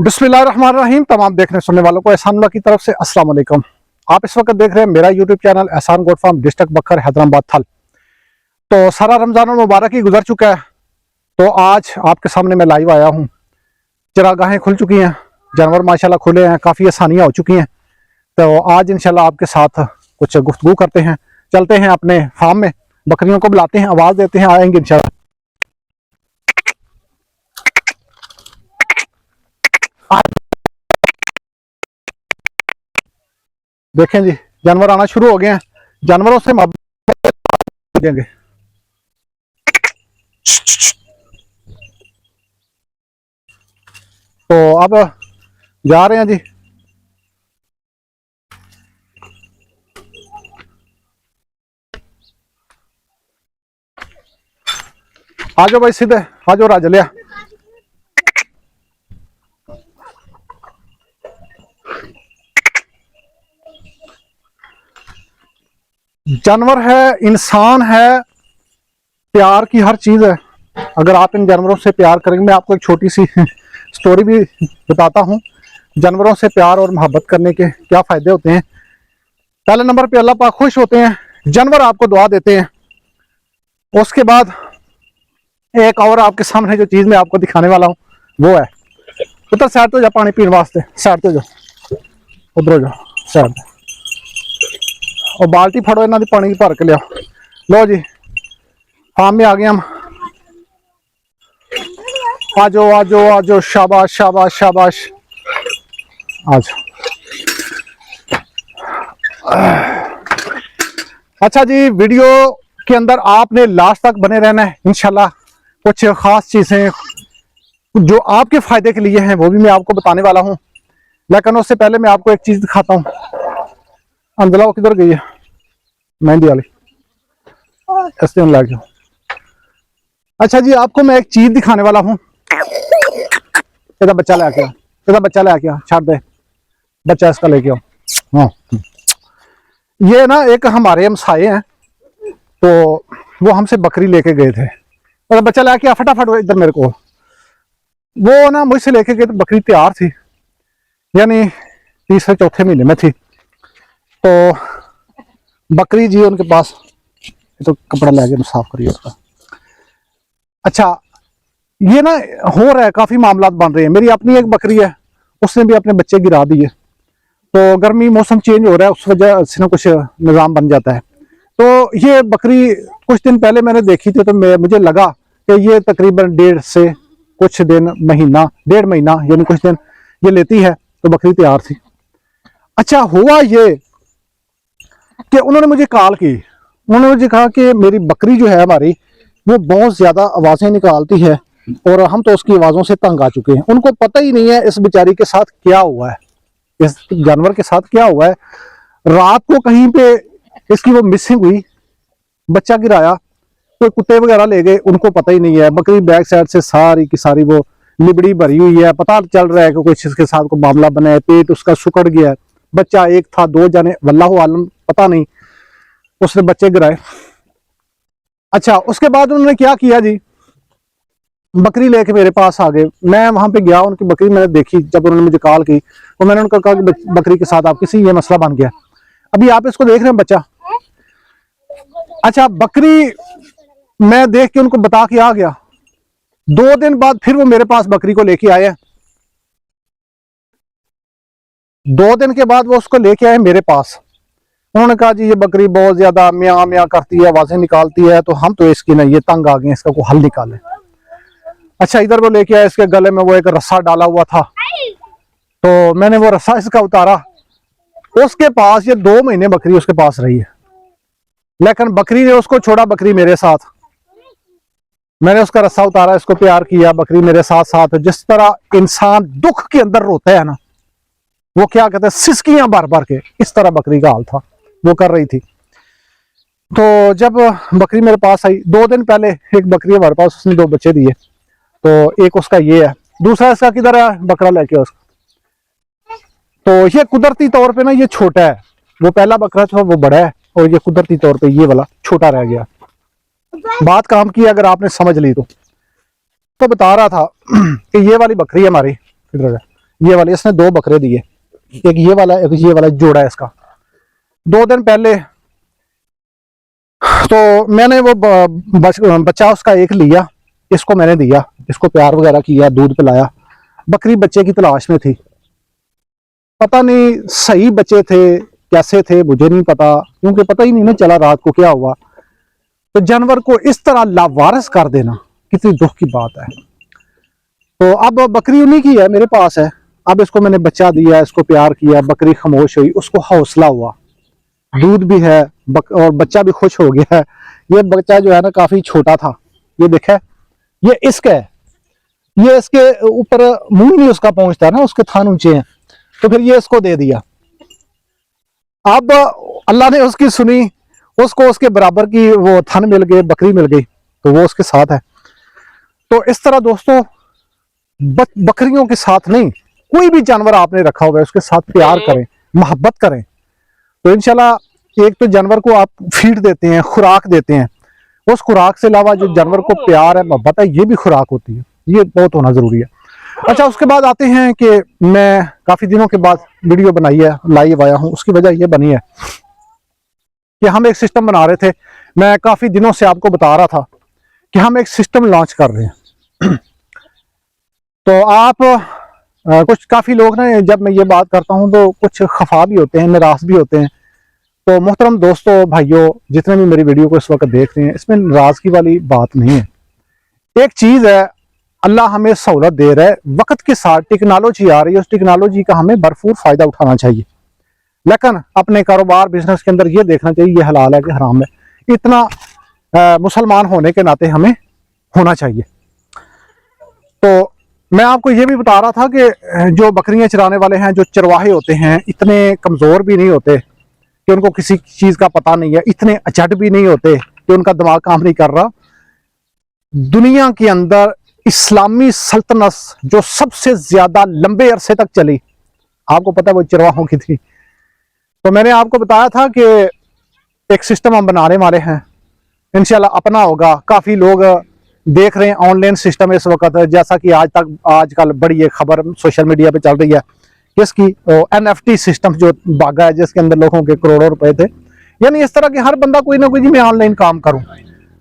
बिस्मिल्लाहिर्रहमानिर्रहीम। तमाम देखने सुनने वालों को एहसान की तरफ से अस्सलाम वालेकुम। आप इस वक्त देख रहे हैं मेरा यूट्यूब चैनल एहसान गोट फार्म, डिस्ट्रिक्ट बखर, हैदराबाद थल। तो सारा रमजान मुबारक ही गुजर चुका है, तो आज आपके सामने मैं लाइव आया हूँ। चरागाहें खुल चुकी हैं, जानवर माशाल्लाह खुले हैं, काफ़ी आसानियाँ हो चुकी हैं। तो आज इंशाल्लाह आपके साथ कुछ गुफ्तगू करते हैं, चलते हैं अपने फार्म में, बकरियों को बुलाते हैं, आवाज़ देते हैं, आएंगे इंशाल्लाह। देखें जी, जानवर आना शुरू हो गए हैं, जानवरों से मोहब्बत देंगे। तो अब जा रहे हैं जी। आ जाओ भाई, सीधे आ जाओ राज लिया। जानवर है, इंसान है, प्यार की हर चीज है। अगर आप इन जानवरों से प्यार करेंगे, मैं आपको एक छोटी सी स्टोरी भी बताता हूँ। जानवरों से प्यार और मोहब्बत करने के क्या फायदे होते हैं। पहले नंबर पे अल्लाह पाक खुश होते हैं, जानवर आपको दुआ देते हैं। उसके बाद एक और आपके सामने जो चीज मैं आपको दिखाने वाला हूँ वो है, उधर साइड तो जा, पानी पीने वास्ते साइड तो जाओ, उधर जाओ साइड, और बाल्टी फड़ो, इन्हों की पानी भर के लिया। लो जी, फार्म में आ गए हम। आ जाओ आ जाओ आ जाओ, शाबाश शाबाश शाबाश, आ जाओ। अच्छा जी, वीडियो के अंदर आपने लास्ट तक बने रहना है। इंशाल्लाह कुछ खास चीजें जो आपके फायदे के लिए हैं वो भी मैं आपको बताने वाला हूं, लेकिन उससे पहले मैं आपको एक चीज दिखाता हूं। अंदला वो किधर गई है, मेहंदी वाली, ऐसे ला के। अच्छा जी, आपको मैं एक चीज दिखाने वाला हूँ। इधर बच्चा लेके आ, इधर बच्चा लेके आ, छाड़ दे बच्चा, इसका लेके आओ। हाँ, ये ना एक हमारे हमसाए हैं, तो वो हमसे बकरी लेके गए थे। और बच्चा लेके आ फटाफट इधर मेरे को। वो ना मुझसे लेके गए तो बकरी तैयार थी, यानी तीसरे चौथे महीने में थी। तो बकरी जी उनके पास, तो कपड़ा लेके साफ करिए उसका। अच्छा, ये ना हो रहा है, काफी मामला बन रहे हैं। मेरी अपनी एक बकरी है, उसने भी अपने बच्चे गिरा दिए। तो गर्मी मौसम चेंज हो रहा है, उस वजह से ना कुछ निज़ाम बन जाता है। तो ये बकरी कुछ दिन पहले मैंने देखी थी, तो मुझे लगा कि ये तकरीबन 1.5 से कुछ दिन, महीना 1.5 महीना यानी कुछ दिन ये लेती है। तो बकरी तैयार थी। अच्छा, हुआ ये कि उन्होंने मुझे कॉल की, उन्होंने मुझे कहा कि मेरी बकरी जो है हमारी, वो बहुत ज्यादा आवाजें निकालती है और हम तो उसकी आवाजों से तंग आ चुके हैं। उनको पता ही नहीं है इस बेचारी के साथ क्या हुआ है, इस जानवर के साथ क्या हुआ है। रात को कहीं पे इसकी वो मिसिंग हुई, बच्चा गिराया, कोई कुत्ते वगैरह ले गए, उनको पता ही नहीं है। बकरी बैक साइड से सारी की सारी वो लिबड़ी भरी हुई है, पता चल रहा है कि कुछ इसके साथ को मामला बना है, पेट उसका सुकड़ गया है। बच्चा एक था, 2 जाने वल्लाहु आलम, पता नहीं, उसने बच्चे गिराए। अच्छा, उसके बाद उन्होंने क्या किया जी, बकरी लेके मेरे पास आ गए। मैं वहां पे गया, उनकी बकरी मैंने देखी। जब उन्होंने मुझे कॉल की तो मैंने उनको कहा कि बकरी के साथ आपकी सी ये मसला बन गया। अभी आप इसको देख रहे हैं, बच्चा। अच्छा, बकरी मैं देख के उनको बता के आ गया। 2 दिन बाद फिर वो मेरे पास बकरी को लेके आए। 2 दिन के बाद वो उसको लेके आए मेरे पास। उन्होंने कहा जी ये बकरी बहुत ज्यादा म्यां म्यां करती है, आवाजें निकालती है, तो हम तो इसकी ना ये तंग आ गए, इसका कोई हल निकाले। अच्छा, इधर वो लेके आया, इसके गले में वो एक रस्सा डाला हुआ था, तो मैंने वो रस्सा इसका उतारा। उसके पास ये 2 महीने बकरी उसके पास रही है, लेकिन बकरी ने उसको छोड़ा, बकरी मेरे साथ। मैंने उसका रस्सा उतारा, इसको प्यार किया, बकरी मेरे साथ साथ। जिस तरह इंसान दुख के अंदर रोता है ना, वो क्या कहते हैं, सिसकियां भर भर के, इस तरह बकरी का हाल था, वो कर रही थी। तो जब बकरी मेरे पास आई, 2 दिन पहले एक बकरी हमारे पास, उसने 2 बच्चे दिए। तो एक उसका ये है, दूसरा इसका किधर है, बकरा लेके उसका। तो ये कुदरती तौर पे ना ये छोटा है, वो पहला बकरा था वो बड़ा है, और ये कुदरती तौर पे ये वाला छोटा रह गया। बात काम की अगर आपने समझ ली तो बता रहा था कि ये वाली बकरी हमारी, किधर है, ये वाले इसने 2 बकरे दिए, एक ये वाला एक ये वाला जोड़ा है इसका। 2 दिन पहले तो मैंने वो बच्चा उसका एक लिया, इसको मैंने दिया, इसको प्यार वगैरह किया, दूध पिलाया। बकरी बच्चे की तलाश में थी, पता नहीं सही बच्चे थे कैसे थे मुझे नहीं पता, क्योंकि पता ही नहीं ना चला रात को क्या हुआ। तो जानवर को इस तरह लावारिस कर देना कितनी दुख की बात है। तो अब बकरी उन्हीं की है, मेरे पास है। अब इसको मैंने बच्चा दिया, इसको प्यार किया, बकरी खामोश हुई, उसको हौसला हुआ, दूध भी है और बच्चा भी खुश हो गया है। ये बच्चा जो है ना काफी छोटा था, ये देखा ये इसका है, ये इसके ऊपर मुंह नहीं उसका पहुंचता ना, उसके थान ऊंचे हैं, तो फिर ये इसको दे दिया। अब अल्लाह ने उसकी सुनी, उसको उसके बराबर की वो थन मिल गए, बकरी मिल गई, तो वो उसके साथ है। तो इस तरह दोस्तों बकरियों के साथ नहीं, कोई भी जानवर आपने रखा हुआ है उसके साथ प्यार करें, मोहब्बत करें। तो इंशाल्लाह एक तो जानवर को आप फीड देते हैं, खुराक देते हैं, उस खुराक से अलावा जो जानवर को प्यार है, मोहब्बत है, ये भी खुराक होती है, ये बहुत होना जरूरी है। अच्छा, उसके बाद आते हैं कि मैं काफी दिनों के बाद वीडियो बनाई है, लाइव आया हूं। उसकी वजह ये बनी है कि हम एक सिस्टम बना रहे थे, मैं काफी दिनों से आपको बता रहा था कि हम एक सिस्टम लॉन्च कर रहे हैं। तो आप कुछ काफी लोग ना, जब मैं ये बात करता हूं तो कुछ खफा भी होते हैं, निराश भी होते हैं। तो मोहतरम दोस्तों भाइयों, जितने भी मेरी वीडियो को इस वक्त देख रहे हैं, इसमें नाराजगी वाली बात नहीं है। एक चीज है, अल्लाह हमें सहूलत दे रहा है, वक्त के साथ टेक्नोलॉजी आ रही है, उस टेक्नोलॉजी का हमें भरपूर फायदा उठाना चाहिए। लेकिन अपने कारोबार बिजनेस के अंदर ये देखना चाहिए ये हलाल है कि हराम है, इतना मुसलमान होने के नाते हमें होना चाहिए। तो मैं आपको ये भी बता रहा था कि जो बकरियां चराने वाले हैं, जो चरवाहे होते हैं, इतने कमजोर भी नहीं होते कि उनको किसी चीज का पता नहीं है, इतने अचट भी नहीं होते कि उनका दिमाग काम नहीं कर रहा। दुनिया के अंदर इस्लामी सल्तनत जो सबसे ज्यादा लंबे अरसे तक चली, आपको पता है वो चरवाहों की थी। तो मैंने आपको बताया था कि एक सिस्टम हम बनाने वाले हैं, इंशाल्लाह अपना होगा। काफी लोग देख रहे हैं ऑनलाइन सिस्टम इस वक्त, जैसा कि आजकल बड़ी एक खबर सोशल मीडिया पे चल रही है, किसकी, NFT सिस्टम जो भागा है, जिसके अंदर लोगों के करोड़ों रुपए थे। यानी इस तरह के हर बंदा कोई ना कोई, मैं ऑनलाइन काम करूं।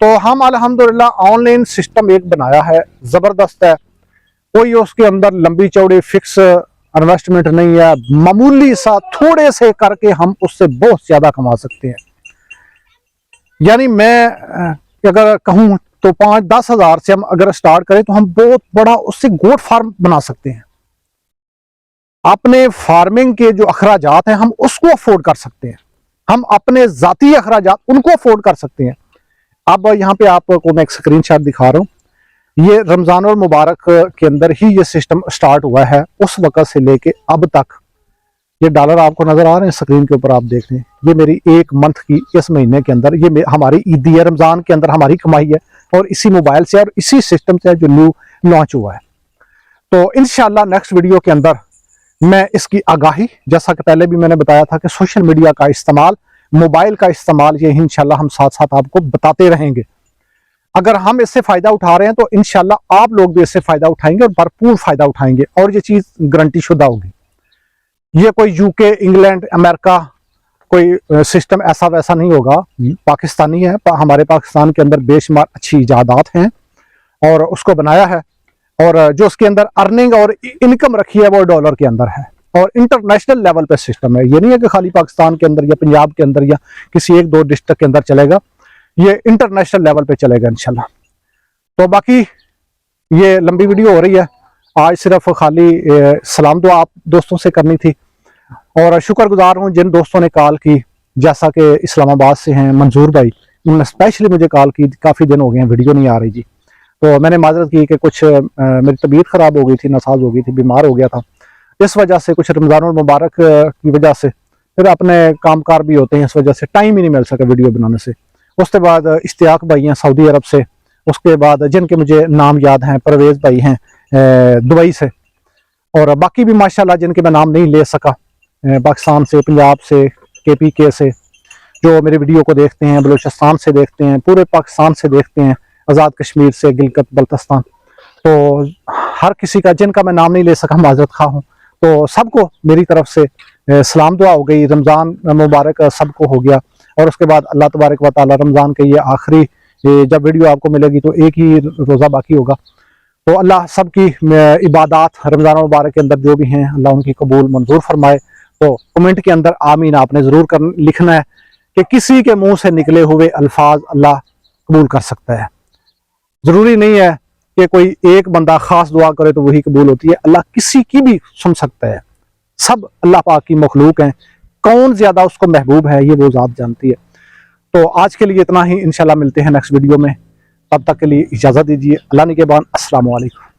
तो हम अल्हम्दुलिल्लाह ऑनलाइन सिस्टम एक बनाया है, जबरदस्त है। कोई उसके अंदर लंबी चौड़ी फिक्स इन्वेस्टमेंट नहीं है, मामूली सा थोड़े से करके हम उससे बहुत ज्यादा कमा सकते हैं। यानी मैं अगर कहूं तो 5-10 हज़ार से हम अगर स्टार्ट करें तो हम बहुत बड़ा उससे गोट फार्म बना सकते हैं। अपने फार्मिंग के जो अखराजात हैं हम उसको अफोर्ड कर सकते हैं, हम अपने जाती अखराजात उनको अफोर्ड कर सकते हैं। अब यहाँ पे आपको मैं एक स्क्रीनशॉट दिखा रहा हूँ, ये रमजान और मुबारक के अंदर ही ये सिस्टम स्टार्ट हुआ है, उस वक्त से लेके अब तक। ये डॉलर आपको नजर आ रहे हैं स्क्रीन के ऊपर, आप देख रहे हैं, ये मेरी 1 मंथ की इस महीने के अंदर ये हमारी ईदी है, रमजान के अंदर हमारी कमाई है, और इसी मोबाइल से और इसी सिस्टम से जो न्यू लॉन्च हुआ है। तो इंशाल्लाह नेक्स्ट वीडियो के अंदर मैं इसकी आगाही, जैसा कि पहले भी मैंने बताया था कि सोशल मीडिया का इस्तेमाल, मोबाइल का इस्तेमाल, ये इंशाल्लाह हम साथ साथ आपको बताते रहेंगे। अगर हम इससे फायदा उठा रहे हैं तो इंशाल्लाह आप लोग भी इससे फायदा उठाएंगे और भरपूर फायदा उठाएंगे, और ये चीज गारंटी शुदा होगी। ये कोई यूके, इंग्लैंड, अमेरिका कोई सिस्टम ऐसा वैसा नहीं होगा, पाकिस्तानी है। हमारे पाकिस्तान के अंदर बेशुमार अच्छी इजादात हैं और उसको बनाया है, और जो उसके अंदर अर्निंग और इनकम रखी है वो डॉलर के अंदर है, और इंटरनेशनल लेवल पे सिस्टम है। ये नहीं है कि खाली पाकिस्तान के अंदर या पंजाब के अंदर या किसी 1-2 डिस्ट्रिक्ट के अंदर चलेगा, ये इंटरनेशनल लेवल पे चलेगा इंशाल्लाह। तो बाकी ये लंबी वीडियो हो रही है, आज सिर्फ खाली सलाम दुआ आप दोस्तों से करनी थी, और शुक्रगुजार हूँ जिन दोस्तों ने कॉल की, जैसा कि इस्लामाबाद से हैं मंजूर भाई, उन्होंने स्पेशली मुझे कॉल की, काफ़ी दिन हो गए हैं वीडियो नहीं आ रही जी। तो मैंने माजरत की कि कुछ मेरी तबीयत ख़राब हो गई थी, नसाज हो गई थी, बीमार हो गया था, इस वजह से, कुछ रमज़ान मुबारक की वजह से, फिर अपने कामकार भी होते हैं, इस वजह से टाइम ही नहीं मिल सका वीडियो बनाने से। उसके बाद इश्तियाक भाई हैं सऊदी अरब से, उसके बाद जिनके मुझे नाम याद हैं, परवेज़ भाई हैं दुबई से, और बाकी भी माशाल्लाह जिनके मैं नाम नहीं ले सका, पाकिस्तान से, पंजाब से, KPK से, जो मेरी वीडियो को देखते हैं, बलूचिस्तान से देखते हैं, पूरे पाकिस्तान से देखते हैं, आज़ाद कश्मीर से, गिलगित बल्तिस्तान, तो हर किसी का जिनका मैं नाम नहीं ले सका माजरत खा हूँ। तो सबको मेरी तरफ से सलाम दुआ हो गई। रमज़ान मुबारक सबको हो गया। और उसके बाद अल्लाह तबारक व तआला रमज़ान के ये आखिरी जब वीडियो आपको मिलेगी तो एक ही रोज़ा बाकी होगा। तो अल्लाह सबकी इबादत रमज़ान मुबारक के अंदर जो भी हैं अल्लाह उनकी कबूल मंजूर फरमाए। तो कमेंट के अंदर आमीन आपने ज़रूर लिखना है कि किसी के मुंह से निकले हुए अल्फाज अल्लाह कबूल कर सकता है। ज़रूरी नहीं है कि कोई एक बंदा ख़ास दुआ करे तो वही कबूल होती है, अल्लाह किसी की भी सुन सकता है। सब अल्लाह पाक की मखलूक हैं, कौन ज़्यादा उसको महबूब है ये वो ज़ात जानती है। तो आज के लिए इतना ही, इंशाल्लाह मिलते हैं नेक्स्ट वीडियो में। तब तक के लिए इजाज़त दीजिए। अल्लाह निगहबान। अस्सलामु अलैकुम।